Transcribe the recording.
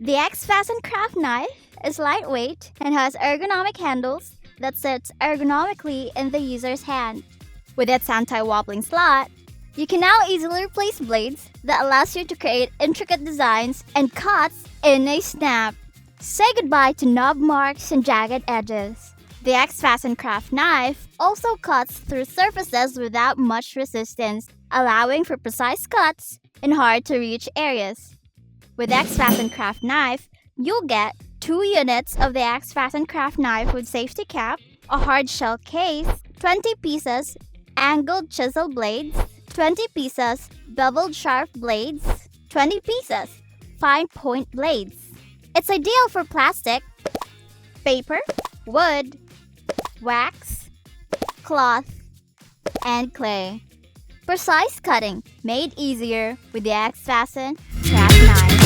The XFasten Craft Knife is lightweight and has ergonomic handles that sits ergonomically in the user's hand. With its anti-wobbling slot, you can now easily replace blades that allows you to create intricate designs and cuts in a snap. Say goodbye to knob marks and jagged edges. The XFasten Craft Knife also cuts through surfaces without much resistance, allowing for precise cuts in hard-to-reach areas. With XFasten Craft Knife, you'll get 2 units of the XFasten Craft Knife with safety cap, a hard shell case, 20 pieces angled chisel blades, 20 pieces beveled sharp blades, 20 pieces fine point blades. It's ideal for plastic, paper, wood, wax, cloth, and clay. Precise cutting made easier with the XFasten Craft Knife.